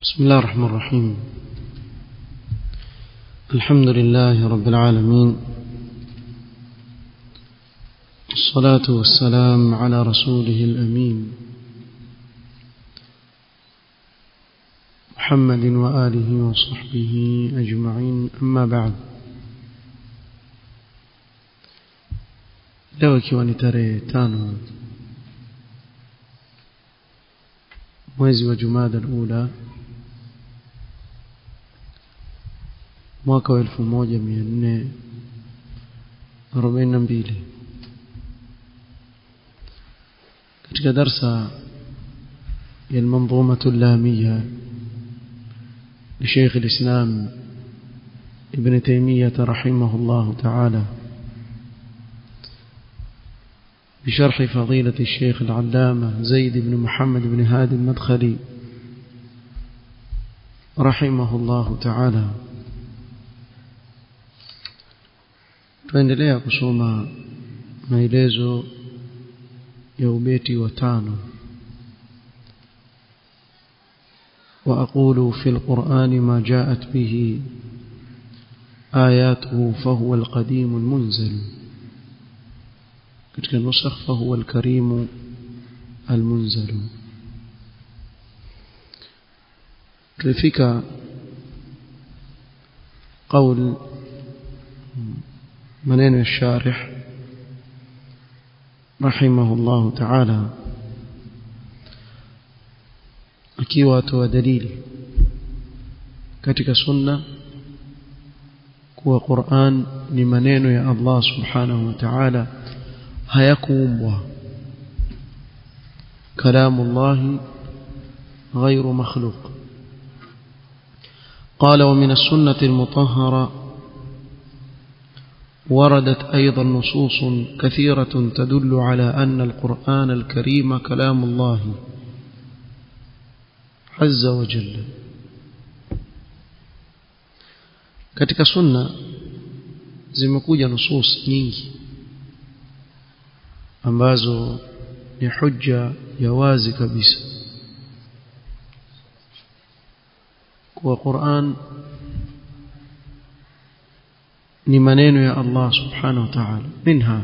بسم الله الرحمن الرحيم. الحمد لله رب العالمين، الصلاة والسلام على رسوله الأمين محمد وآله وصحبه أجمعين، أما بعد. leo ikiwa ni tarehe 5 mwezi wa Jumada al-Ula mwaka wa 1442 katika darsa ya al-manzuma al-lamiyya لشيخ الإسلام ابن تيمية رحمه الله تعالى بشرح فضيلة الشيخ العلامة زيد بن محمد بن هادي المدخلي رحمه الله تعالى. tuendelea kusoma maelezo ya ubeti wa 5. وأقول في القرآن ما جاءت به آياته فهو القديم المنزل، كتك النسخ فهو الكريم المنزل. تلفك قول منين الشارح رحمه الله تعالى akiwa atoa dalili katika sunna kuwa Qur'an ni maneno ya Allah subhanahu wa ta'ala, hayakuumbwa. kalamullah ghayru makhluq. قال ومن السنة المطهرة وردت أيضا نصوص كثيرة تدل على أن القرآن الكريم كلام الله عز وجل. katika sunna zimekuja nusus nyingi ambazo ni hujja ya wazi kabisa kwa Qur'an ni maneno ya Allah subhanahu wa ta'ala. minha,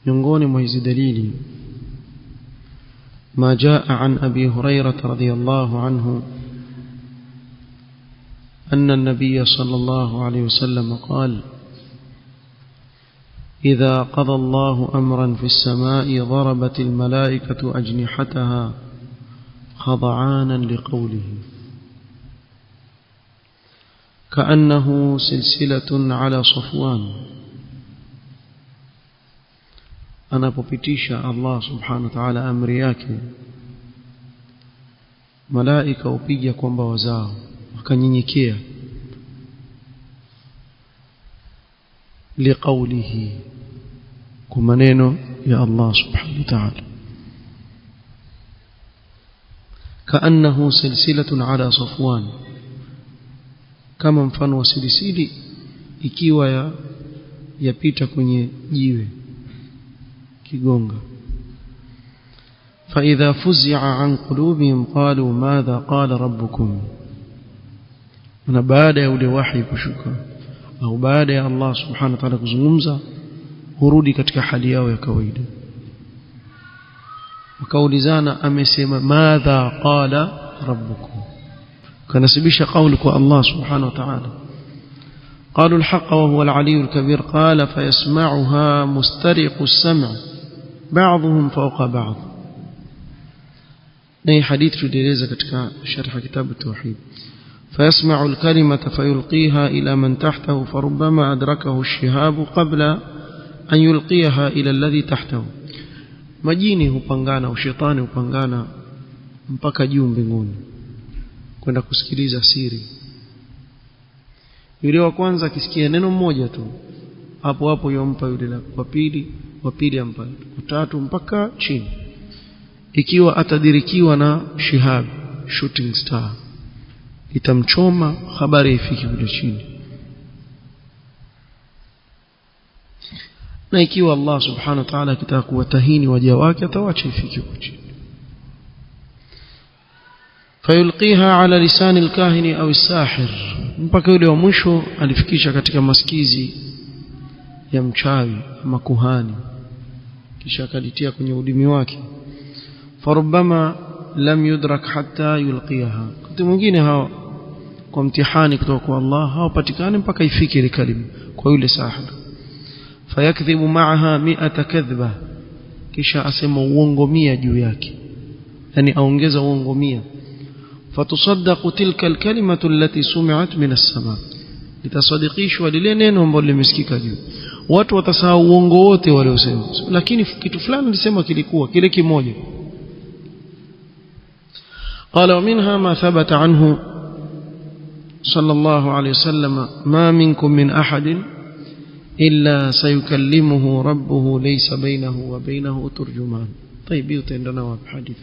miongoni mwa hizi dalili ما جاء عن أبي هريرة رضي الله عنه أن النبي صلى الله عليه وسلم قال: إذا قضى الله أمرا في السماء ضربت الملائكة أجنحتها خضعانا لقوله كأنه سلسلة على صفوان. anapopitisha Allah subhanahu wa ta'ala amri yake, malaika upiga kwa mbawa zao wakanyenyekea, liqaulihi, kwa maneno ya Allah subhanahu wa ta'ala. kaannahu silsilatun ala safwan, kama mfano wa silisili ikiwa yapita kwenye jiwe kigonga. فإذا فزع عن قلوبهم قالوا ماذا قال ربكم. na baada ya ule wahi kushuka au baada ya Allah subhanahu wa ta'ala kuzungumza, hurudi katika hali yao ya kawaida, wakaulizana amesema madha qala rabbukum, kanasibisha kauli kwa Allah subhanahu wa ta'ala. قالوا الحق وهو العلي الكبير قال فيسمعها مسترق السمع بعضهم فوق بعض. نهي حديث تدريزة katika شرح كتاب التوحيد. فيسمع الكلمة فيلقيها إلى من تحته فربما أدركه الشهاب قبل أن يلقيها إلى الذي تحته. majini hupangana au shetani hupangana mpaka juu mbinguni kwenda kusikiliza siri. yule wa kwanza akisikia neno moja tu, hapo hapo yompa yule wa pili ampa tatu mpaka chini. ikiwa atadirikiwa na shihab, shooting star, itamchoma, habari ifiki kule chini. na ikiwa Allah subhanahu wa ta'ala akitaka kuwatahini waja wake, atawacha ifiki huko chini. fayulqiha ala lisani alkahini au as-sahir, mpaka yule wa mwisho alifikisha katika masikizi ya mchawi ama kuhani, kisha akalitia kwenye ulimi wake. Farubbama lam yudrak hatta yulqiha, wakati mwingine hao kwa mtihani kutoka kwa Allah hawapatikani mpaka ifike ile kalima kwa yule sahir. Fayakdhibu ma'aha 100 kadhba, kisha asema uongo 100 juu yake, yani aongeza uongo 100. Fatusaddaqu tilka alkalimatu allati sumi'at min as-sama', litasadikishwa lile neno ambalo limesikika juu. Watu watasahau uongo wote wale usema, lakini kitu fulani nilisema kilikuwa kile kimoja. قال ومنها ما ثبت عنه صلى الله عليه وسلم ما منكم من أحد إلا سيكلمه ربه ليس بينه وبينه ترجمان. طيب يتندنا وبحديث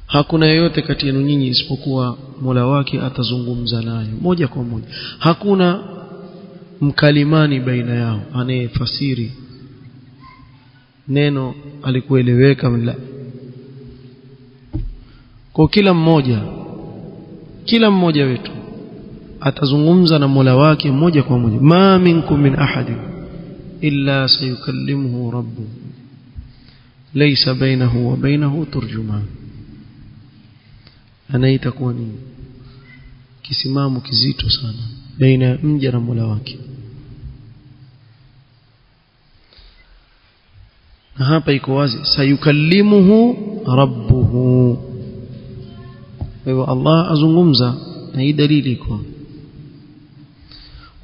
hakuna yeyote kati yenu nyinyi isipokuwa Mola wake atazungumza naye moja kwa moja, hakuna mkalimani baina yao anayefasiri neno alikueleweka mla. Kwa kila mmoja wetu atazungumza na Mola wake moja kwa moja. Ma minkum min ahadin illa sayukallimuhu rabbuhu laysa bainahu wa bainahu turjuman. Anaitakuwa ni kisimamo kizito sana baina ya mja na Mola wake. Na hapa iko wazi sayukallimuhu rabbuhu, Allah azungumza, na hii dalili iko.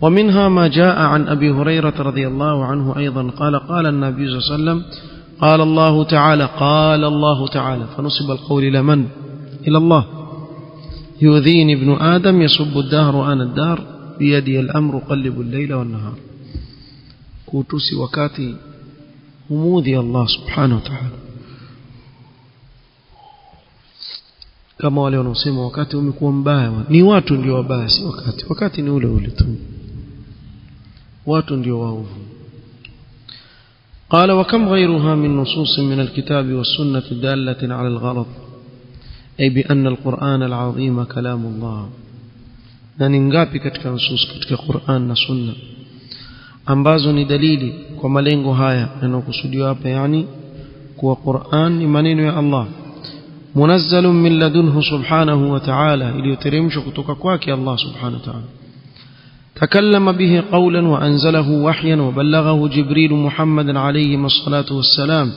ومنها ما جاء عن أبي هريرة رضي الله عنه أيضا قال النبي صلى الله عليه وسلم قال الله تعالى فنصب القول إلى من؟ إلى الله. يؤذيني ابن آدم يصب الدهر آن الدهر بيدي الأمر قلب الليل والنهار. كوتوسي وكاتي هموذي الله سبحانه وتعالى، kama wale wanaosema wakati umekuwa mbaya. Ni watu ndio wabaya, si wakati ni ule tu, watu ndio waovu. قال وكم غيرها من نصوص من الكتاب والسنة دالة على الغلط، أي بأن القرآن العظيم كلام الله. na ni ngapi katika nusus katika Qur'an na Sunna ambazo ni dalili kwa malengo haya yanayokusudiwa hapa, yani kuwa Qur'an ni maneno ya Allah, munazzalun min ladunhu subhanahu wa ta'ala, iliyoteremshwa kutoka kwake Allah subhanahu wa ta'ala. takallama bihi qawlan wa anzalahu wahyan wa ballaghahu Jibril Muhammadan alayhi as-salatu was-salam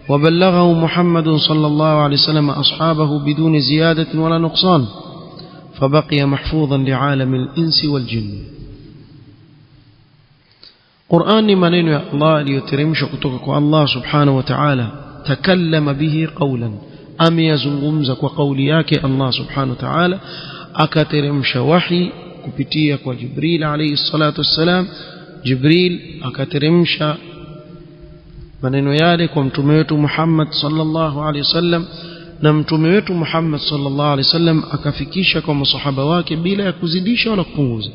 wa ballaghahu Muhammadun sallallahu alayhi wasallam ashabahu biduni ziyadatin wala nuqsan فبقي محفوظا لعالم الإنس والجن. قرآن منين يا الله ليترمش كتوكك الله سبحانه وتعالى تكلم به قولا، أم يزنغمزك وقولياك الله سبحانه وتعالى أكترمش وحي كبتيك وجبريل عليه الصلاة والسلام. جبريل أكترمش منين يالك ومتميت محمد صلى الله عليه وسلم، na mtume wetu Muhammad sallallahu alaihi wasallam akafikisha kwa masahaba wake bila ya kuzidisha wala kupunguza.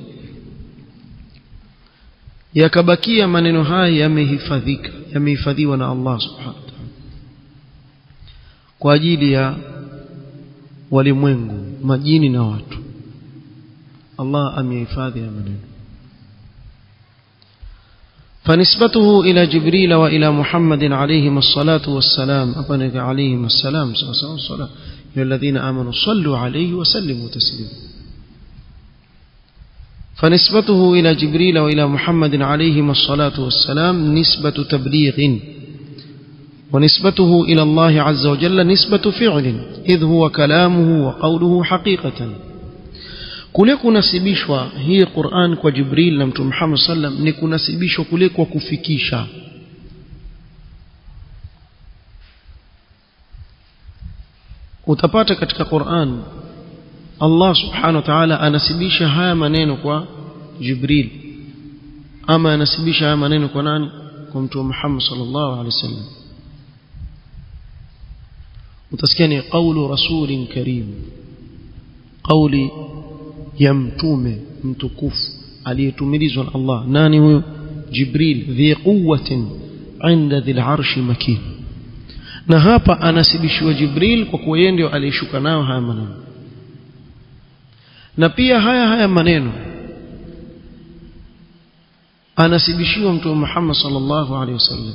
Yakabakia maneno haya yamehifadhiwa na Allah subhanahu wa ta'ala kwa ajili ya walimwengu, majini na watu. Allah amehifadhi maneno. فنسبته إلى جبريل وإلى محمد عليهم الصلاة والسلام، أبنك عليهم السلام صلاة يا الذين آمنوا صلوا عليه وسلموا تسليما. فنسبته إلى جبريل وإلى محمد عليهم الصلاة والسلام نسبة تبليغ، ونسبته إلى الله عز وجل نسبة فعل، إذ هو كلامه وقوله حقيقة. kule kunasibishwa hii Qur'an kwa Jibril na Mtume Muhammad sallam ni kunasibishwa kule kwa kufikisha. Utapata katika Qur'an Allah subhanahu wa ta'ala anasibisha haya maneno kwa Jibril, ama anasibisha haya maneno kwa nani? Kwa Mtume Muhammad sallallahu alaihi wasallam. Utasikia ni qawlu rasulin karim, qawli ya mtume mtukufu aliyetumilizwa na Allah. Nani huyo? Jibril. Dhi quwwatin 'inda dhil arshi makin, na hapa anasibishiwa Jibril kwa kuwa yeye ndio aliyeshuka nayo haya maneno. Na pia haya maneno anasibishiwa Mtume Muhammad sallallahu alaihi wasallam,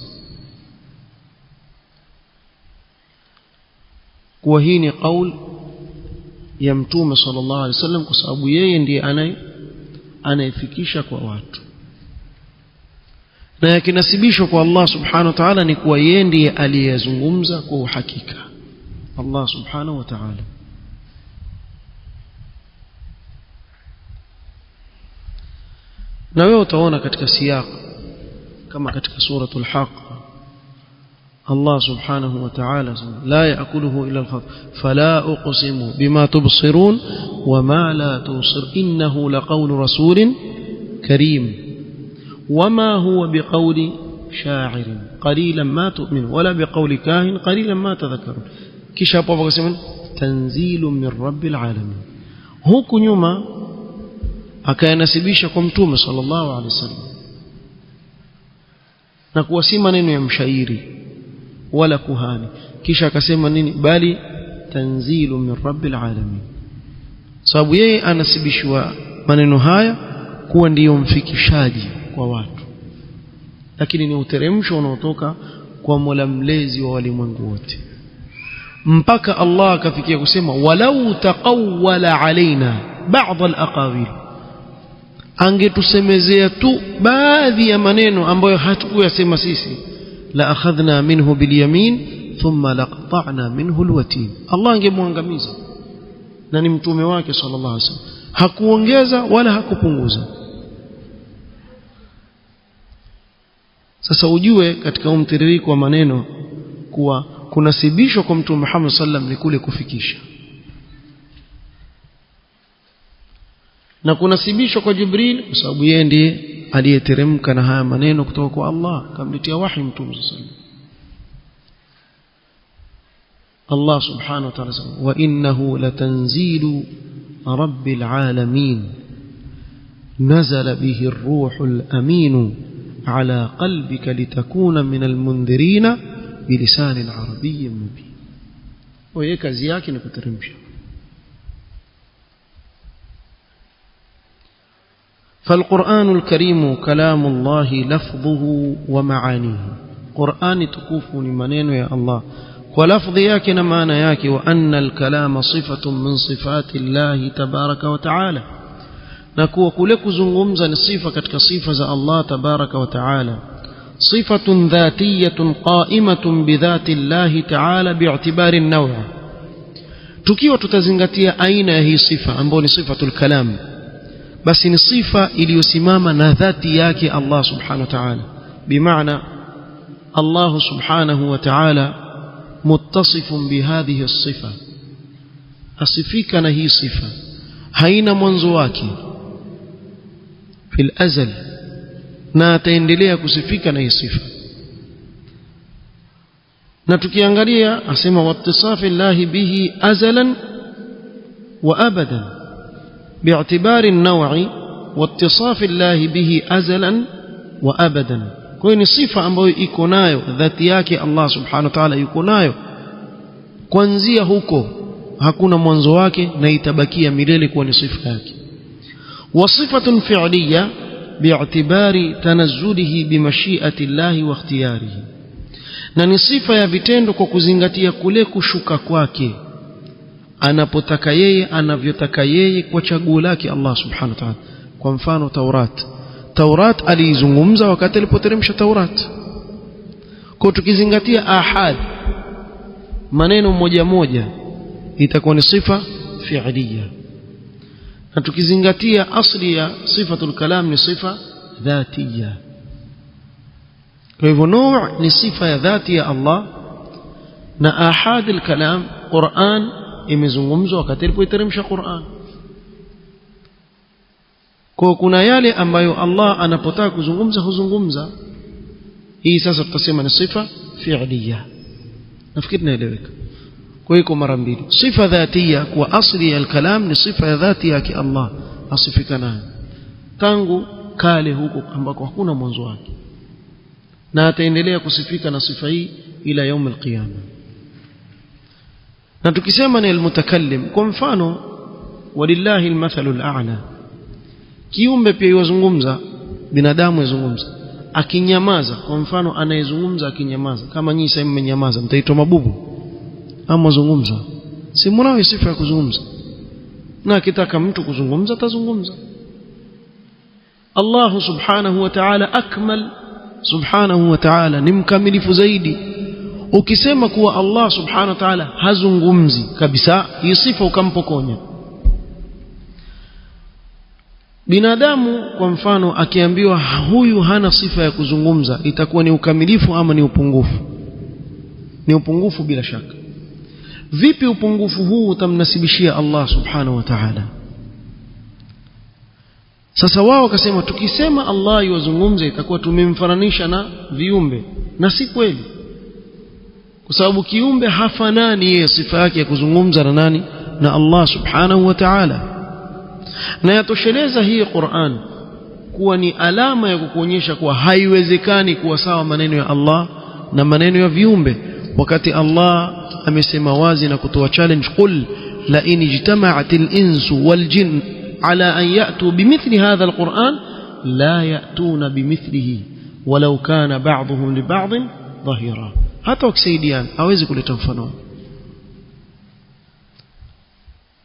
kwa hii ni kauli ya Mtume sallallahu alaihi wasallam, kwa sababu yeye ndiye anayefikisha kwa watu. Na yakinasibishwa kwa Allah subhanahu wa ta'ala ni kuwa yeye ndiye aliyezungumza kwa uhakika, Allah subhanahu wa ta'ala. Na wewe utaona katika siyaq kama katika suratul Haqq Allah subhanahu wa ta'ala la yaakuluhu illa al-khat fala uqsimu bima tubsirun wama la tubsir innahu laqawlu rasulin karim wama huwa biqawli sha'irin qalilan ma tu'minun wala biqawli kahin qalilan ma tadhakkarun. Kisha hapo akasema tanzilun min rabbil alamin. Huku nyuma akayanasibisha kwa Mtume sallallahu alaihi wasallam na kuwa si maneno ya mshairi wala kuhani. Kisha akasema nini? Bali tanzilu min rabbil alamin, sababu yeye anasibishwa maneno haya kuwa ndiyo mfikishaji kwa watu, lakini ni uteremsho unaotoka kwa Mola mlezi wa walimwengu wote, mpaka Allah akafikia kusema walau taqawwala alaina ba'd al-aqawil, angetusemezea tu baadhi ya maneno ambayo hatukuyasema sisi, la akhadhna minhu bilyamin thumma laqata'na minhu alwatin. Allah angemwangamiza, na ni mtume wake sallallahu alaihi wasallam, hakuongeza wala hakupunguza. Sasa ujue katika mtiririko wa maneno kuwa kunasibishwa kwa Mtume Muhammad sallam ni kule kufikisha, na kunasibishwa kwa Jibril kwa sababu yeye ndiye aliyeteremka na haya maneno kutoka kwa Allah, kamletea wahi Mtume sallam. Allah subhanahu wa ta'ala wa innahu latanzilu rabbil alamin nazala bihi ar-ruhul amin ala qalbika litakuna min al-mundhirina bilisanin arabiyyin mubin. Kwa kazi yake ni kuteremsha. فالقرآن الكريم كلام الله لفظه ومعانيه. قرآن تكوف لمنين يا الله ولفظ ياك نمانا ياك، وأن الكلام صفة من صفات الله تبارك وتعالى، نكو كلك زنغمزا صفة كتك صفة الله تبارك وتعالى، صفة ذاتية قائمة بذات الله تعالى باعتبار النوع. تكيو تتزنغتيا أين هي صفة أنبوني صفة الكلام، بس ni sifa iliyosimama na dhati yake Allah subhanahu wa ta'ala, bimaana Allah subhanahu wa ta'ala muttasifun bihadhihi as-sifa, asifika na hii sifa, haina mwanzo wake fil azal, na ataendelea kusifika na hii sifa. Na tukiangalia asema wattisafi llahi bihi azalan wa abadan باعتبار النوع واتصاف الله به أزلا وأبدا. كون صفة ambayo iko nayo dhati yake Allah subhanahu wa ta'ala yuko nayo kuanzia huko, hakuna mwanzo wake na itabakia milele kuwa ni sifa yake. وصفة فعلية باعتبار تنزله بمشيئة الله واختياره، na ni sifa ya vitendo kwa kuzingatia kule kushuka kwake anapotaka yeye, anavyotaka yeye, kwa chaguo lake Allah subhanahu wa ta'ala. Kwa mfano Taurat aliizungumza wakati alipoteremsha Taurat. Kwa tukizingatia ahad, maneno moja moja, itakuwa ni sifa fi'liya, na tukizingatia asli ya sifatul kalam ni sifa dhatiya. Kwa hivyo nuu ni sifa ya dhati ya Allah, na ahad al-kalam Qur'an imezungumzwa wakati alipoteremsha Qur'an. Kwa kuna yale ambayo Allah anapotaka kuzungumza huzungumza. Hii sasa tutasema ni sifa fi'liya. Nafikiri naeleweka. Kwa hiyo mara mbili, sifa dhatiya kwa asli ya al-kalam ni sifa ya dhati yake Allah, asifika nayo tangu kale huko ambako hakuna mwanzo wake, na ataendelea kusifika na sifa hii ila yaum al-qiyama. na tukisema ni almutakallim kwa mfano walillahi almathalul a'la kiumbe pia yuzungumza binadamu yuzungumza akinyamaza kwa mfano anayezungumza akinyamaza kama nyinyi sasa mmenyamaza mtaitwa mabubu ama zungumza si mnao sifa ya kuzungumza na akitaka mtu kuzungumza atazungumza Allah subhanahu wa ta'ala akmal subhanahu wa ta'ala ni mkamilifu zaidi ukisema kuwa Allah subhanahu wa ta'ala hazungumzi kabisa hii sifa ukampokonya binadamu kwa mfano akiambiwa huyu hana sifa ya kuzungumza itakuwa ni ukamilifu ama ni upungufu? Ni upungufu bila shaka. Vipi upungufu huu utamnasibishia Allah subhanahu wa ta'ala? Sasa wao wakasema tukisema Allah yuwazungumza itakuwa tumemfananisha na viumbe, na si kweli, kwa sababu kiumbe hafanani yeye sifa yake ya kuzungumza na nani? Na Allah subhanahu wa ta'ala. Na yatosheleza hii Qur'an kuwa ni alama ya kukuonyesha kuwa haiwezekani kuwa sawa maneno ya Allah na maneno ya viumbe, wakati Allah amesema wazi na kutoa challenge, qul la in ijtama'atil insu wal jinn ala an ya'tu bimithli hadha alquran la ya'tuna bimithlihi walau kana ba'dhuhum li ba'dhin dhahira. Hata wakisaidiana hawezi kuleta mfano.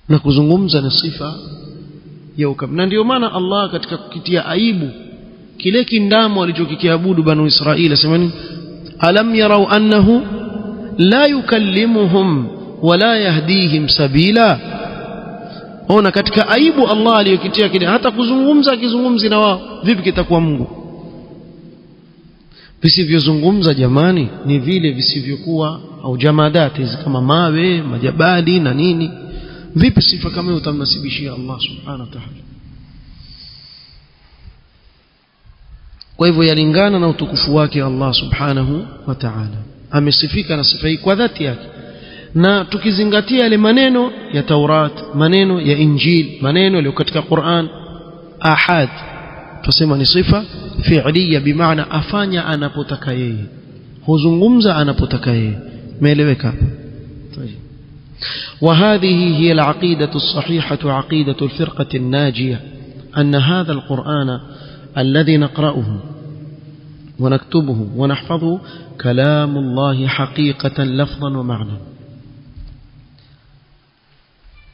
Na kuzungumza na sifa ya ukam. Na ndio maana Allah katika kukitia aibu kile kindamo alichokikiabudu banu Israili asemani alam yarau annahu la yukallimuhum wala yahdihim sabila. Ona katika aibu Allah aliyokitia kile, hata kuzungumza akizungumzi na wao, vipi kitakuwa Mungu? Visivyozungumza jamani ni vile visivyokuwa au jamadati kama mawe, majabali na nini. Vipi sifa kama hiyo utamnasibishia Allah subhanahu wa ta'ala? Kwa hivyo yalingana na utukufu wake Allah subhanahu wa ta'ala. Amesifika na sifa hii kwa dhati yake. Na tukizingatia yale maneno ya Taurat, maneno ya Injil, maneno yaliyo katika Qur'an ahad, tusema ni sifa fi'liya, bimaana afanya anapotaka yeye, huzungumza anapotaka yeye. Umeeleweka hapo? وهذه هي العقيدة الصحيحة، عقيدة الفرقة الناجية، أن هذا القرآن الذي نقرأه ونكتبه ونحفظه كلام الله حقيقة لفظا ومعنى.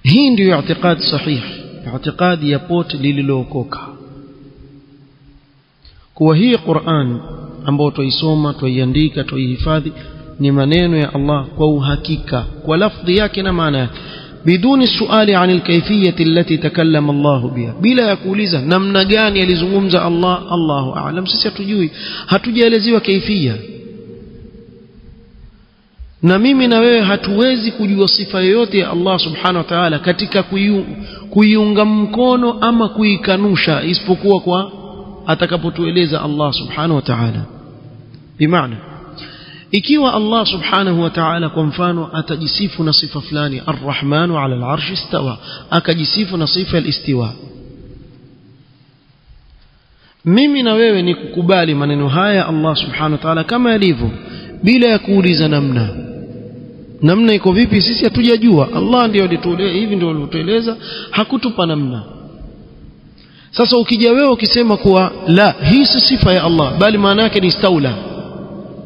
hii ndio اعتقاد صحيح، اعتقاد يبوت lililokoka kuwa hii Qur'an ambayo tuisoma, tuiandika, tuihifadhi ni maneno ya Allah kwa uhakika, kwa lafdhi yake na maana yake, biduni suali anil kayfiyati allati takallama Allah biha, bila ya kuuliza namna gani alizungumza Allah. Allahu a'lam, sisi hatujui, hatujaelezewa kaifia, na mimi na wewe hatuwezi kujua sifa yoyote ya Allah subhanahu wa ta'ala katika kuiunga mkono ama kuikanusha, isipokuwa kwa atakapotueleza Allah subhanahu wa ta'ala. Bimaana ikiwa Allah subhanahu wa ta'ala kwa mfano atajisifu na sifa fulani, ar-Rahmanu 'ala al-'arshi istawa, akajisifu na sifa al-istiwa, mimi na wewe ni kukubali maneno haya Allah subhanahu wa ta'ala kama yalivyo, bila ya kuuliza namna iko vipi. Sisi hatujajua, Allah ndiye alitueleza, hivi ndio alitueleza, hakutupa namna. Sasa ukija wewe ukisema kuwa la, hii si sifa ya Allah bali maana yake ni istaula,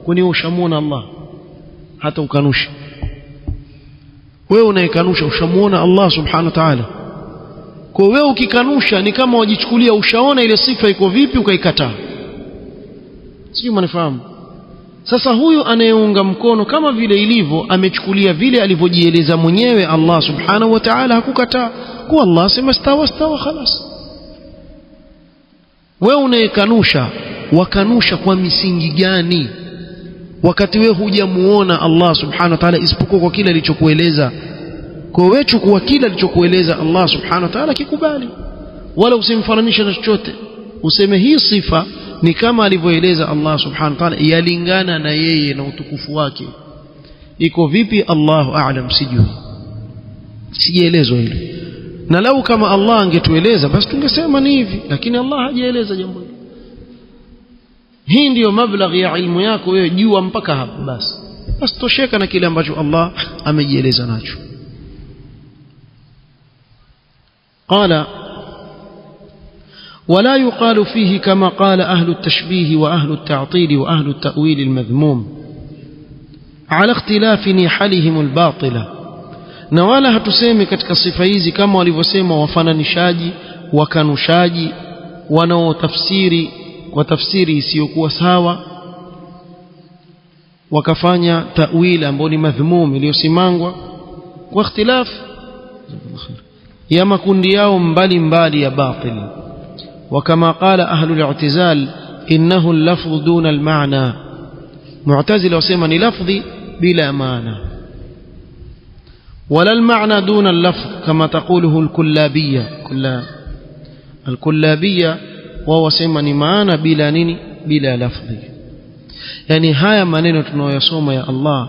kwani ushamuona Allah hata ukanusha? Wewe unayekanusha ushamuona Allah subhanahu wa ta'ala? Kwa wewe ukikanusha ni kama wajichukulia ushaona ile sifa iko vipi ukaikataa. Sio, mnafahamu? Sasa huyu anayeunga mkono kama vile ilivyo amechukulia vile alivyojieleza mwenyewe Allah subhanahu wa ta'ala, hakukataa kwa Allah sema stawa khalas. Wewe unayekanusha wakanusha kwa misingi gani, wakati wewe hujamuona Allah subhanahu wa ta'ala isipokuwa kwa kile alichokueleza? Kwa wewe chukua kile alichokueleza Allah subhanahu wa ta'ala, kikubali, wala usimfananishe na chochote. Useme hii sifa ni kama alivyoeleza Allah subhanahu wa ta'ala, yalingana na yeye na utukufu wake. Iko vipi? Allahu a'lam, sijui, sijaelezwa hilo. Na lau kama Allah angetueleza basi tungesema ni hivi, lakini Allah hajaeleza jambo hilo. Hii ndiyo mablaghi ya ilmu yako wewe, jua mpaka hapo basi tosheka na kile ambacho Allah amejieleza nacho. قال ولا يقال فيه كما قال أهل التشبيه وأهل التعطيل وأهل التأويل المذموم على اختلاف نحلهم الباطلة نوالا هتسمي katika sifa hizi kama walivyosema wafananishaji wakanushaji wanaotafsiri kwa tafsiri isiyokuwa sawa wakafanya ta'wil ambao ni madhmum iliyosimangwa kwa ikhtilaf ya makundi yao mbali ya batil وكما قال أهل الاعتزال إنه اللفظ دون المعنى معتزل وسيما لفظي بلا معنى ولا المعنى دون اللفظ كما تقوله الكلابية وهو سيما معنى بلا نيني بلا لفظي يعني هاي maneno tunayosoma ya Allah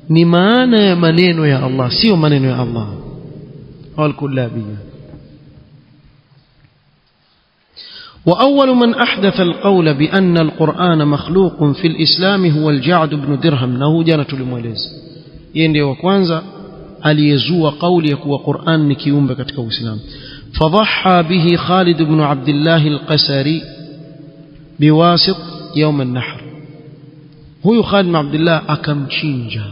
ni maana ya maneno ya Allah sio maneno ya Allah al-kullabiyya. وأول من أحدث القول بأن القرآن مخلوق في الإسلام هو الجعد بن درهم نهو جانة لموليز يندي وكوانزا aliyezua قول يكوى قرآن نكيوم katika Uislamu فضحى به خالد بن عبد الله القسري بواسط يوم النحر هو خالد بن عبد الله akamchinja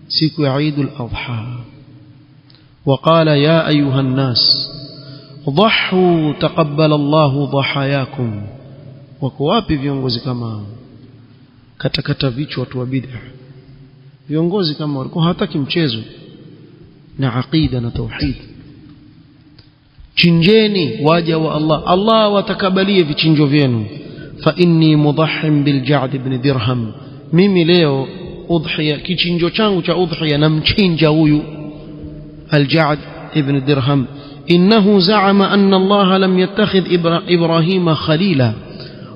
siku ya Eid al-Adha وقال يا أيها الناس ضحوا تقبل الله ضحاياكم wako wapi viongozi kama katakata vichwa watu wa bid'a viongozi kama walikuwa hataki mchezo na aqida na tauhid chinjeni waja wa Allah watakabalie vichinjo vyenu fa inni mudahhim bil Ja'd ibn Dirham mimi leo udhiya kichinjo changu cha udhiya namchinja huyu al Ja'd ibn Dirham إنه زعم أن الله لم يتخذ إبراهيم خليلا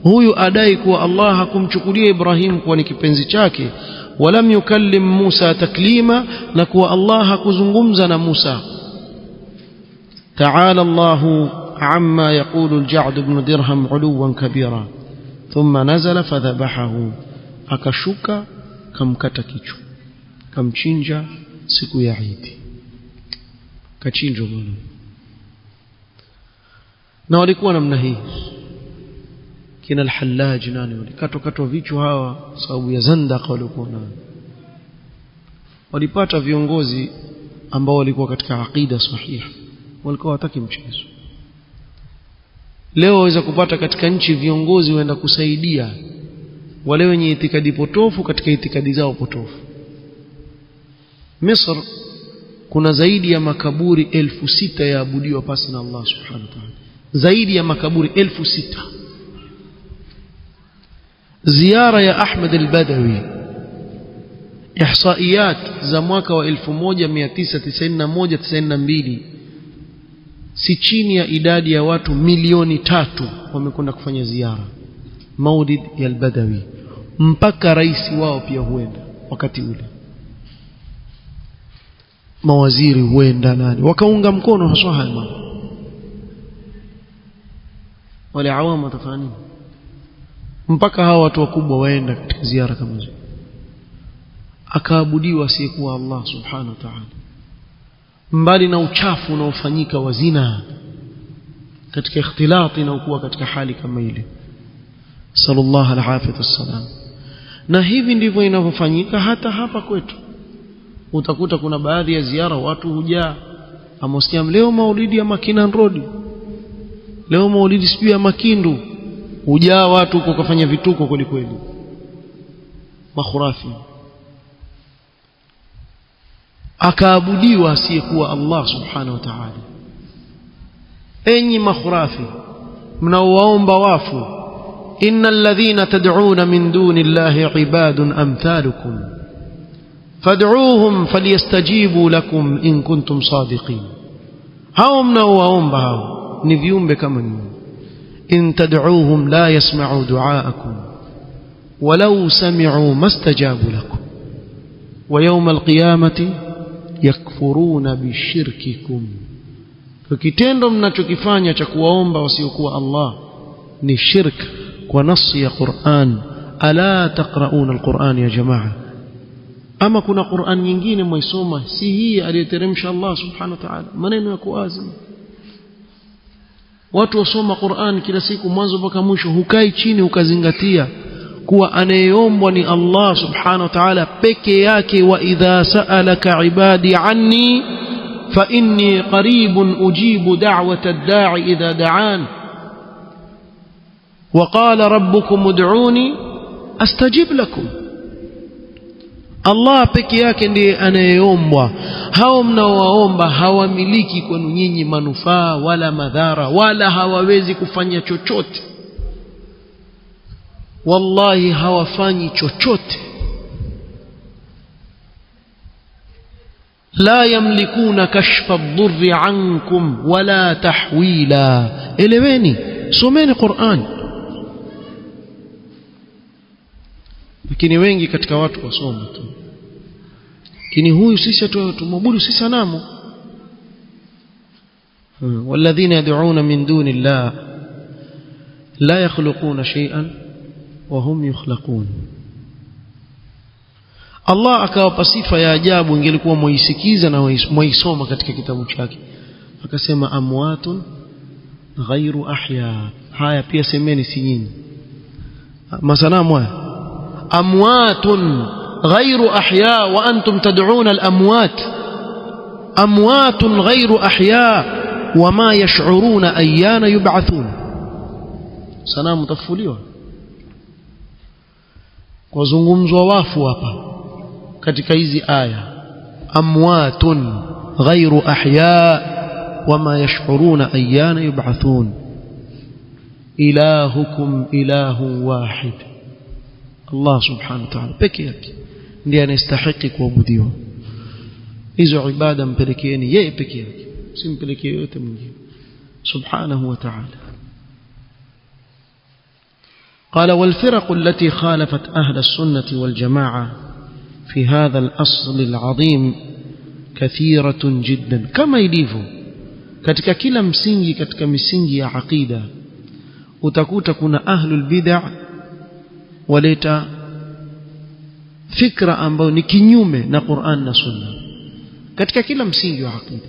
هو أدايك والله kumchukulia Ibrahim kuwa ni kipenzi chake ولم يكلم موسى تكليما نكوا الله kuzungumza na Musa تعالى الله عما يقول الجعد بن درهم علوا كبيرا ثم نزل فذبحه akashuka kamkata kichwa kamchinja siku ya Eid kachinjwa bwana na walikuwa namna hii kina al-Hallaj nani walikatwa vichwa hawa sababu ya zandaq walikuwa nao walipata viongozi ambao walikuwa katika aqida sahihi walikuwa wataki mchezo leo waweza kupata katika nchi viongozi waenda kusaidia wale wenye itikadi potofu katika itikadi zao potofu Misri kuna zaidi ya makaburi 6,000 yaabudiwa pasi na Allah subhanahu wa ta'ala zaidi ya makaburi 6,000 ziara ya Ahmad al-Badawi ihsaiyat za mwaka wa 1991-92 si chini ya idadi ya watu milioni 3 wamekwenda kufanya ziara Maulid ya al-Badawi mpaka rais wao pia huenda wakati ule mawaziri huenda nani wakaunga mkono haswa haya mambo wale awamu watafanya mpaka hawa watu wakubwa waenda katika ziara kama hizo akaabudiwa asiyekuwa Allah subhanahu wa ta'ala mbali na uchafu unaofanyika wa zina katika ikhtilati na kuwa katika hali kama ile sallallahu alaihi wasallam na hivi ndivyo inavyofanyika hata hapa kwetu utakuta kuna baadhi ya ziara watu hujaa amosikia leo maulidi ya Makinan Road leo maulidi sijui ya Makindu hujaa watu kufanya vituko kweli kweli makhurafi akaabudiwa asiyekuwa Allah subhanahu wa ta'ala enyi makhurafi mnaowaomba wafu innal ladhina tad'una min duni Allahi ibadun amthalukum fad'uuhum falyastajibu lakum in kuntum sadiqin hao mnaowaomba hao ni viumbe kama nyinyi in tad'uuhum la yasma'u du'aakum walau sami'u mastajabu lakum wa yawm alqiyamati yakfuruna bishirkikum kitendo mnachokifanya cha kuwaomba wasiokuwa Allah ni shirk kwa nasi ya Qur'an ala taqra'una alquran ya jamaa ama kuna Qur'an nyingine mwisoma si hii aliyoteremsha Allah subhanahu wa ta'ala maneno yako wazi watu wasoma Qur'an kila siku mwanzo mpaka mwisho, hukai chini ukazingatia kuwa anayeombwa ni Allah subhanahu wa ta'ala peke yake. Wa idha sa'alaka ibadi anni fa inni qaribun ujibu da'wata ad-da'i idha da'an wa qala rabbukum ud'uni astajib lakum. Allah peke yake ndiye anayeombwa. Hao mnaowaomba hawamiliki kwenu nyinyi manufaa wala madhara, wala hawawezi kufanya chochote. Wallahi hawafanyi chochote. la yamlikuna kashfa ad-durri ankum wala tahwila. Eleweni, someni Qur'an. Lakini wengi katika watu wasoma tu, lakini huyu sisi tumwabudu si sanamu. walladhina yad'una min duni Allah la yakhluquna shay'an wa hum yukhlaqun. Allah akawapa sifa ya ajabu, ingelikuwa muisikiza na muisoma katika kitabu chake. Akasema amwatun ghairu ahya. Haya pia semeni si nyinyi masanamu haya. amwatun ghairu ahya wa antum tad'una al-amwat. amwatun ghairu ahya wama yash'uruna ayyana yub'athun. sanamu tafuliwa kwa zungumzwa wafu hapa katika hizi aya. amwatun ghairu ahya wama yash'uruna ayyana yub'athun. ilahukum ilahu wahid. Allah subhanahu wa ta'ala peke yake ndiye anastahili kuabudiwa. hizo ibada mpelekeeni yeye peke yake, simpelekee yote mwingine subhanahu wa ta'ala. قال والفرق التي خالفت أهل السنة والجماعة في هذا الأصل العظيم كثيرة جدا. كما يليفو katika kila msingi katika misingi ya aqida utakuta kuna ahlul bid'ah waleta fikra ambayo ni kinyume na Qur'an na Sunna katika kila msingi wa aqida.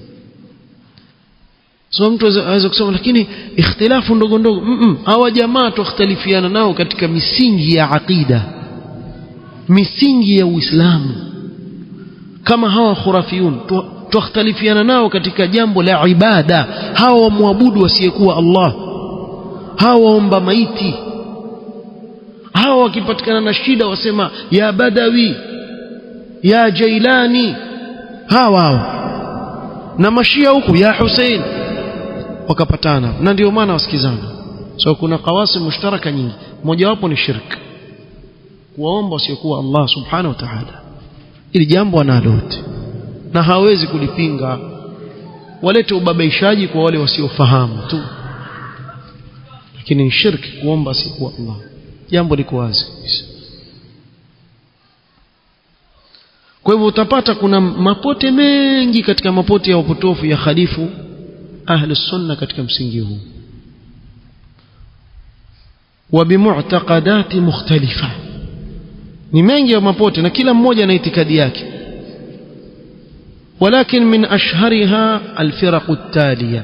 So mtu aweza kusema lakini ikhtilafu ndogo ndogo. Hawa jamaa tukhtalifiana nao katika misingi ya aqida, misingi ya Uislamu. Kama hawa khurafiyun tukhtalifiana nao katika jambo la ibada. hawa wamwabudu wasiyekuwa Allah, hawa waomba maiti, hawa wakipatikana na shida wasema ya Badawi ya Jailani, hawa na mashia huku ya Hussein wakapatana, na ndio maana wasikizana. So kuna qawasim mushtaraka nyingi, mmoja wapo ni shirk, kuomba usiyokuwa Allah subhanahu wa ta'ala. ili jambo analote na hawezi kulipinga. walete ubabaishaji kwa wale wasiofahamu tu, lakini ni shirki kuomba usiyokuwa Allah. jambo liko wazi. Kwa hivyo utapata kuna mapote mengi katika mapote ya upotofu ya khalifu ahli sunna katika msingi huu, wa bimu'taqadati mukhtalifa. ni mengi ya mapote na kila mmoja na itikadi yake. walakin min ashhariha alfiraq at-taliya.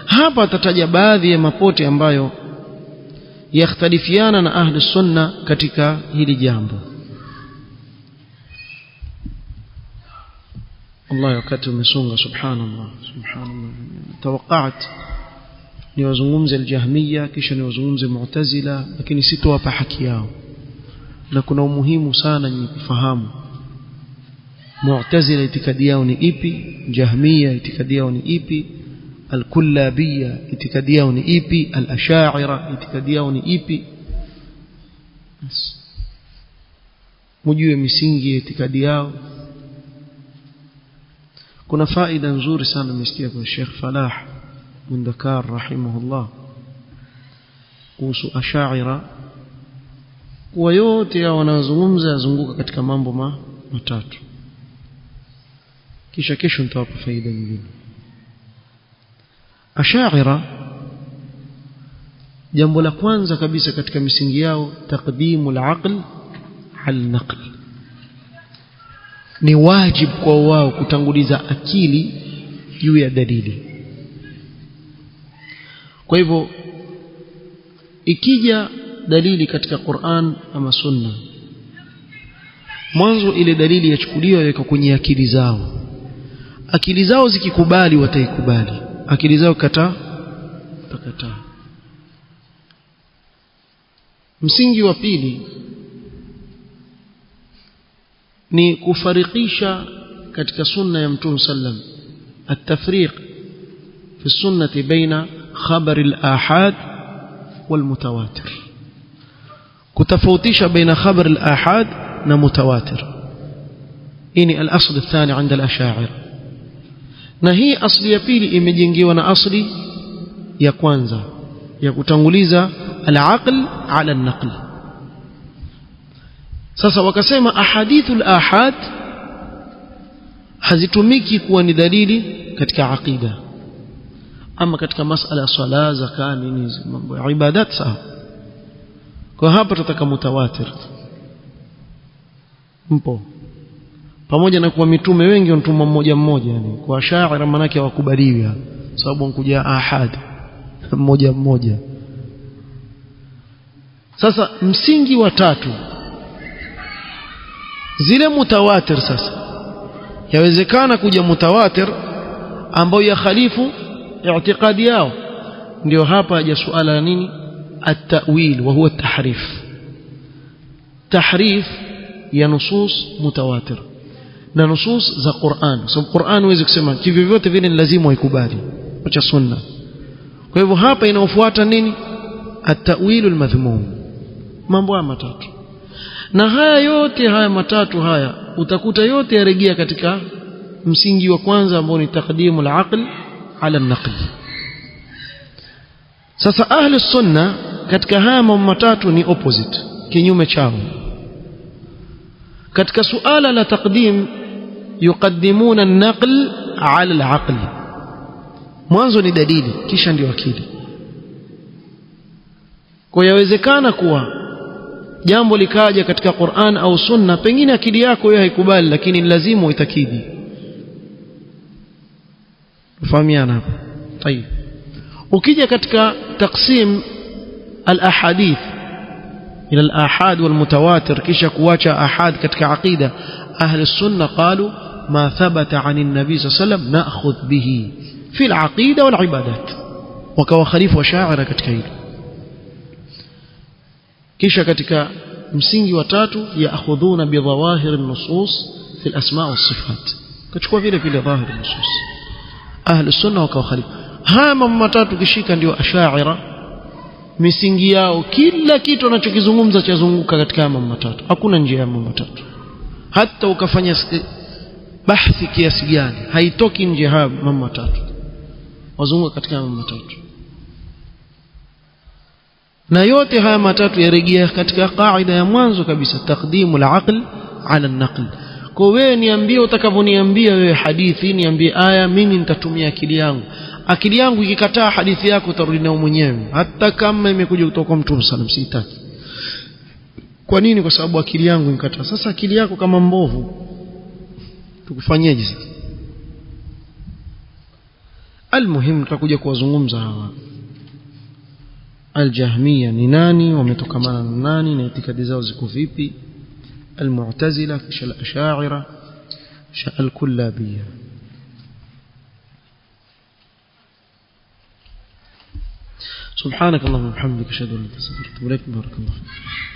hapa tataja baadhi ya mapote ambayo yakhtalifiana na ahli sunna katika hili jambo. Allah wakati umesonga, subhanallah subhanallah. Tawaqat niwazungumze al-Jahmiyya kisha niwazungumze Mu'tazila, lakini sitowapa haki yao, na kuna umuhimu sana ni kufahamu Mu'tazila itikadi yao ni ipi, Jahmiyya itikadi yao ni ipi, al-Kullabiyya itikadi yao ni ipi, al-Ash'ira itikadi yao ni ipi. mujue misingi ya itikadi yao. kuna faida nzuri sana nimesikia kwa Sheikh Falah bin Dakar rahimahullah kuhusu Ash'ira, kwa yote ya wanazungumza yazunguka katika mambo matatu. kisha kesho nitawapa faida nyingine. Ash'ira, jambo la kwanza kabisa katika misingi yao taqdimul aql al-naql. ni wajibu kwa wao kutanguliza akili juu ya dalili. kwa hivyo ikija dalili katika Qur'an ama Sunna, mwanzo ile dalili yachukuliwa yaweka kwenye akili zao. Akili zao zikikubali wataikubali, akili zao kataa watakataa. Msingi wa pili ni kufarikisha katika sunna ya Mtume sallam, at-tafriq fi sunnati baina khabar al-ahad wal mutawatir, kutofautisha baina khabar al-ahad na mutawatir. Ini al-asl athani 'inda al-ash'ari, na hii asli ya pili imejengewa na asli ya kwanza ya kutanguliza al-aql 'ala an-naql. Sasa wakasema ahadithul ahad hazitumiki kuwa ni dalili katika aqida, ama katika masala ya swala, zaka, nini, mambo ya ibadat sawa. Kwa hapa tutaka mutawatir. Mpo pamoja na kuwa mitume wengi wanatuma mmoja mmoja, yani kwa Ash'ari manake hawakubaliwi sababu wankuja ahad mmoja mmoja. Sasa msingi wa tatu, zile mutawatir sasa yawezekana kuja mutawatir ambao ya khalifu i'tiqadi yao. Ndio hapa haja suala la nini, at-ta'wil wa huwa at-tahrif. Tahrif ya nusus mutawatir na nusus za Qur'an. So Qur'an huwezi kusema hivyo vyote vile ni lazima uikubali, acha sunna. Kwa hivyo hapa inaofuata nini, at-ta'wil al-madhmum. Mambo haya matatu, na haya yote haya matatu haya utakuta yote yarejea katika msingi wa kwanza ambao ni taqdimul aql ala an-naql. Sasa ahli sunna katika haya mambo matatu ni opposite, kinyume chao. katika suala la taqdim yuqaddimuna an-naql ala al-aql, mwanzo ni dalili kisha ndio akili. Kwa yawezekana kuwa jambo likaja katika Qur'an au Sunna, pengine akili yako wewe haikubali, lakini lazima uitakidi. Fahamiana hapo? Tayeb. Ukija katika taqsim al-ahadith ila al-ahad wal-mutawatir, kisha kuacha ahad katika aqida, ahli sunna qalu ma thabata 'ani an-nabi sallallahu alayhi wasallam na'khudh bihi fi al-aqida wal-ibadat, wakawa khalifu wa sha'ira katika hilo. kisha katika msingi wa tatu ya'khudhuna bi dhawahir an-nusus fi al-asma' was-sifat, kachukua vile vile dhahir an-nusus. ahli sunna wakawa khalifu. Haya mambo matatu kishika ndio ash'ira, misingi yao kila kitu anachokizungumza chazunguka katika mambo matatu, hakuna njia ya mambo matatu. Hata ukafanya bahthi kiasi gani haitoki nje ya mambo matatu, wazunguka katika mambo matatu. Na yote haya matatu yarejea katika kaida ya mwanzo kabisa, taqdimul aql ala an-naql. Kwa wewe niambie utakavyoniambia wewe hadithi, niambie aya, mimi nitatumia akili yangu. Akili yangu ikikataa hadithi yako utarudi nayo mwenyewe, hata kama imekuja kutoka kwa Mtume sallam, sitaki. Kwa nini? Kwa sababu akili yangu imekataa. Sasa akili yako kama mbovu, tukufanyeje sasa? Almuhim tutakuja kuwazungumza hawa Al-Jahmiya ni nani, wametokamana na nani, na itikadi zao ziko vipi, Al-Mu'tazila, kisha Al-Ash'ira, kisha Al-Kullabiyya. سبحانك اللهم وبحمدك اشهد ان لا اله الا انت استغفرك واتوب اليك. بارك الله فيك.